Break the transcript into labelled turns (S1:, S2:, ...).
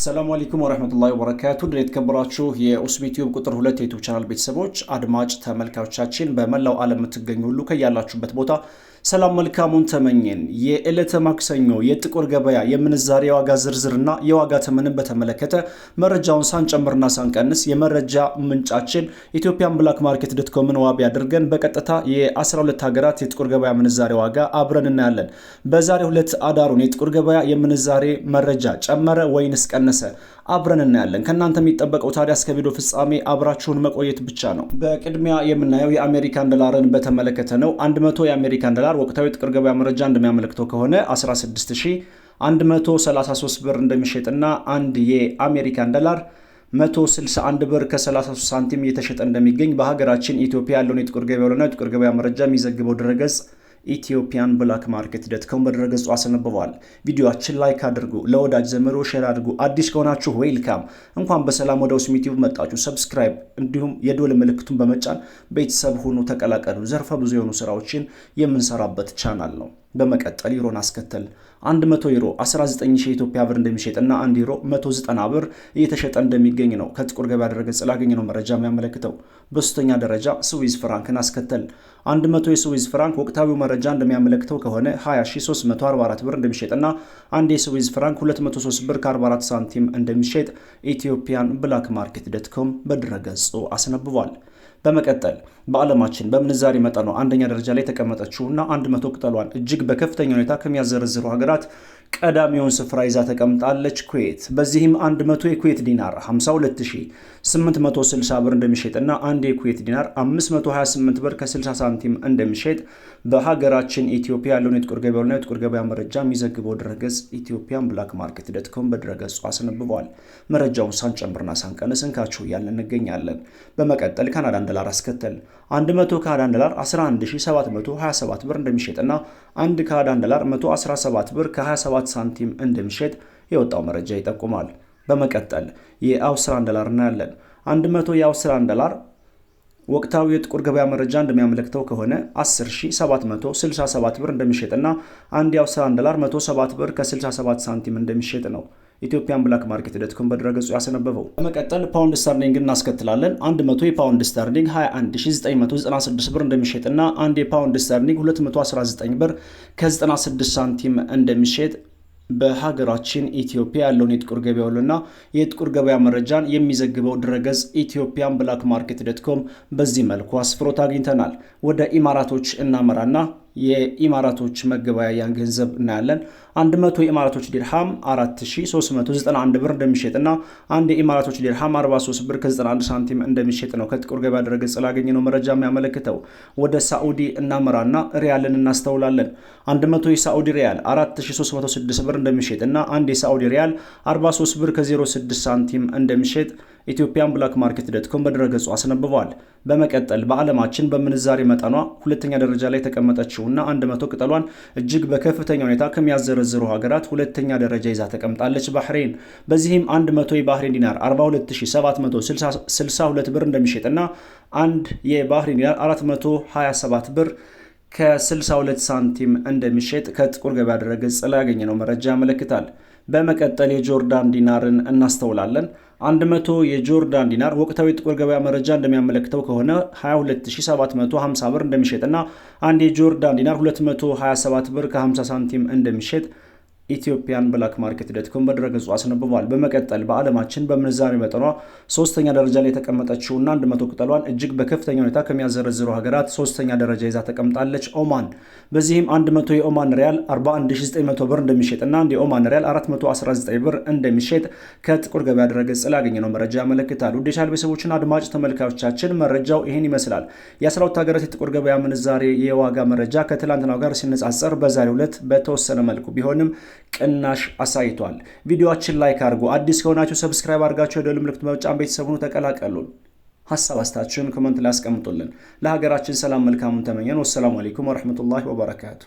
S1: ሰላም አለይኩም ወራህመቱላሂ ወበረካቱ። የተከበራችሁ የኡስሚ ቲዩብ ቁጥር 2 የዩቲዩብ ቻናል ቤተሰቦች አድማጭ ተመልካቾቻችን በመላው ዓለም የምትገኙ ሁሉ ከያላችሁበት ቦታ ሰላም መልካሙን ተመኘን። የዕለተ ማክሰኞ የጥቁር ገበያ የምንዛሬ ዋጋ ዝርዝርና የዋጋ ተመንን በተመለከተ መረጃውን ሳንጨምርና ሳንቀንስ የመረጃ ምንጫችን ኢትዮጵያን ብላክ ማርኬት ዶትኮምን ዋቢ አድርገን በቀጥታ የ12 ሀገራት የጥቁር ገበያ ምንዛሬ ዋጋ አብረን እናያለን። በዛሬው ዕለት አዳሩን የጥቁር ገበያ የምንዛሬ መረጃ ጨመረ ወይንስ ቀነሰ? አብረን እናያለን። ከናንተ የሚጠበቀው ታዲያ እስከ ቪዲዮ ፍጻሜ አብራችሁን መቆየት ብቻ ነው። በቅድሚያ የምናየው የአሜሪካን ዶላርን በተመለከተ ነው። 100 የአሜሪካን ዶላር ወቅታዊ ጥቁር ገበያ መረጃ እንደሚያመለክተው ከሆነ 16133 ብር እንደሚሸጥና አንድ የአሜሪካን ዶላር 161 ብር ከ33 ሳንቲም እየተሸጠ እንደሚገኝ በሀገራችን ኢትዮጵያ ያለውን የጥቁር ገበያና የጥቁር ገበያ መረጃ የሚዘግበው ድረገጽ ኢትዮጵያን ብላክ ማርኬት ዶትኮም በድረገጹ አስነብበዋል። ቪዲዮአችን ላይክ አድርጉ፣ ለወዳጅ ዘመዶ ሼር አድርጉ። አዲስ ከሆናችሁ ዌልካም፣ እንኳን በሰላም ወደ ኡስሚ ቲዩብ መጣችሁ። ሰብስክራይብ እንዲሁም የደወል ምልክቱን በመጫን ቤተሰብ ሁኑ፣ ተቀላቀሉ። ዘርፈ ብዙ የሆኑ ስራዎችን የምንሰራበት ቻናል ነው። በመቀጠል ዩሮን አስከተል 100 ዩሮ 19000 የኢትዮጵያ ብር እንደሚሸጥና 1 ዩሮ 190 ብር እየተሸጠ እንደሚገኝ ነው ከጥቁር ገበያ ድረገጽ ላገኘነው መረጃ የሚያመለክተው። በሶስተኛ ደረጃ ስዊዝ ፍራንክን አስከተል 100 የስዊዝ ፍራንክ ወቅታዊው መረጃ እንደሚያመለክተው ከሆነ 20344 ብር እንደሚሸጥና አንድ የስዊዝ ፍራንክ 203 ብር ከ44 ሳንቲም እንደሚሸጥ ኢትዮጵያን ብላክ ማርኬት ዶትኮም በድረገጹ አስነብቧል። በመቀጠል በዓለማችን በምንዛሬ መጠኗ አንደኛ ደረጃ ላይ ተቀመጠችውና 100 ቅጠሏን እጅግ በከፍተኛ ሁኔታ ከሚያዘረዝሩ ሀገራት ቀዳሚውን ስፍራ ይዛ ተቀምጣለች ኩዌት። በዚህም 100 የኩዌት ዲናር 52860 ብር እንደሚሸጥና አንድ የኩዌት ዲናር 528 ብር ከ60 ሳንቲም እንደሚሸጥ በሀገራችን ኢትዮጵያ ያለውን የጥቁር ገበያና የጥቁር ገበያ መረጃ የሚዘግበው ድረገጽ ኢትዮጵያን ብላክ ማርኬት ዶትኮም በድረገጹ አስነብቧል። መረጃውን ሳንጨምርና ሳንቀንስ እንካችሁ እያልን እንገኛለን። በመቀጠል ካናዳን ዶላር አስከተል 100 ካናዳን ዶላር 11727 ብር እንደሚሸጥና አንድ ካናዳን ዶላር 117 ብር ከ27 ሳንቲም እንደሚሸጥ የወጣው መረጃ ይጠቁማል። በመቀጠል የአውስትራሊያን ዶላር እናያለን። 100 የአውስትራሊያን ዶላር ወቅታዊ የጥቁር ገበያ መረጃ እንደሚያመለክተው ከሆነ 10767 ብር እንደሚሸጥና አንድ የአውስትራሊያን ዶላር 107 ብር ከ67 ሳንቲም እንደሚሸጥ ነው ኢትዮጵያን ብላክ ማርኬት ዶትኮም በድረገጹ ያስነበበው። በመቀጠል ፓውንድ ስተርሊንግ እናስከትላለን። 100 የፓውንድ ስተርሊንግ 21996 ብር እንደሚሸጥና አንድ የፓውንድ ስተርሊንግ 219 ብር ከ96 ሳንቲም እንደሚሸጥ በሀገራችን ኢትዮጵያ ያለውን የጥቁር ገበያውና የጥቁር ገበያ መረጃን የሚዘግበው ድረገጽ ኢትዮጵያን ብላክ ማርኬት ዶትኮም በዚህ መልኩ አስፍሮት አግኝተናል። ወደ ኢማራቶች እናመራና የኢማራቶች መገበያያን ገንዘብ እናያለን። 100 የኢማራቶች ዲርሃም 4391 ብር እንደሚሸጥና አንድ የኢማራቶች ዲርሃም 43 ብር ከ91 ሳንቲም እንደሚሸጥ ነው ከጥቁር ገበያ ድረገጽ ላገኘነው መረጃ የሚያመለክተው። ወደ ሳዑዲ እናመራና ሪያልን እናስተውላለን። 100 የሳዑዲ ሪያል 4306 ብር እንደሚሸጥና አንድ የሳዑዲ ሪያል 43 ብር ከ06 ሳንቲም እንደሚሸጥ ኢትዮጵያን ብላክ ማርኬት ዶትኮም በድረገጹ አስነብቧል። በመቀጠል በዓለማችን በምንዛሬ መጠኗ ሁለተኛ ደረጃ ላይ ተቀመጠችውና 100 ቅጠሏን እጅግ በከፍተኛ ሁኔታ ከሚያዘረዝሩ ሀገራት ሁለተኛ ደረጃ ይዛ ተቀምጣለች ባህሬን። በዚህም 100 የባህሬን ዲናር 42762 ብር እንደሚሸጥና አንድ የባህሬን ዲናር 427 ብር ከ62 ሳንቲም እንደሚሸጥ ከጥቁር ገበያ ድረገጽ ላይ ያገኘነው መረጃ ያመለክታል። በመቀጠል የጆርዳን ዲናርን እናስተውላለን። 100 የጆርዳን ዲናር ወቅታዊ ጥቁር ገበያ መረጃ እንደሚያመለክተው ከሆነ 22750 ብር እንደሚሸጥና አንድ የጆርዳን ዲናር 227 ብር ከ50 ሳንቲም እንደሚሸጥ ኢትዮጵያን ብላክ ማርኬት ዶትኮም በድረገጹ አስነብቧል። በመቀጠል በዓለማችን በምንዛሬ መጠኗ ሶስተኛ ደረጃ ላይ የተቀመጠችውና 100 ቅጠሏን እጅግ በከፍተኛ ሁኔታ ከሚያዘረዝሩ ሀገራት ሶስተኛ ደረጃ ይዛ ተቀምጣለች ኦማን። በዚህም 100 የኦማን ሪያል 41900 ብር እንደሚሸጥና አንድ የኦማን ሪያል 419 ብር እንደሚሸጥ ከጥቁር ገበያ ድረገጽ ላይ ያገኘነው መረጃ ያመለክታል። ውድ የቻናል ቤተሰቦችና አድማጭ ተመልካቾቻችን መረጃው ይህን ይመስላል። የ12 ሀገራት የጥቁር ገበያ ምንዛሬ የዋጋ መረጃ ከትላንትናው ጋር ሲነጻጸር በዛሬው ዕለት በተወሰነ መልኩ ቢሆንም ቅናሽ አሳይቷል። ቪዲዮአችን ላይክ አድርጉ። አዲስ ከሆናችሁ ሰብስክራይብ አድርጋችሁ የደወል ምልክቱን በመጫን ቤተሰቡን ተቀላቀሉን። ሐሳብ አስተያየታችሁን ኮሜንት ላይ አስቀምጡልን። ለሀገራችን ሰላም መልካሙን ተመኘን። ወሰላሙ አለይኩም ወራህመቱላሂ ወበረካቱ።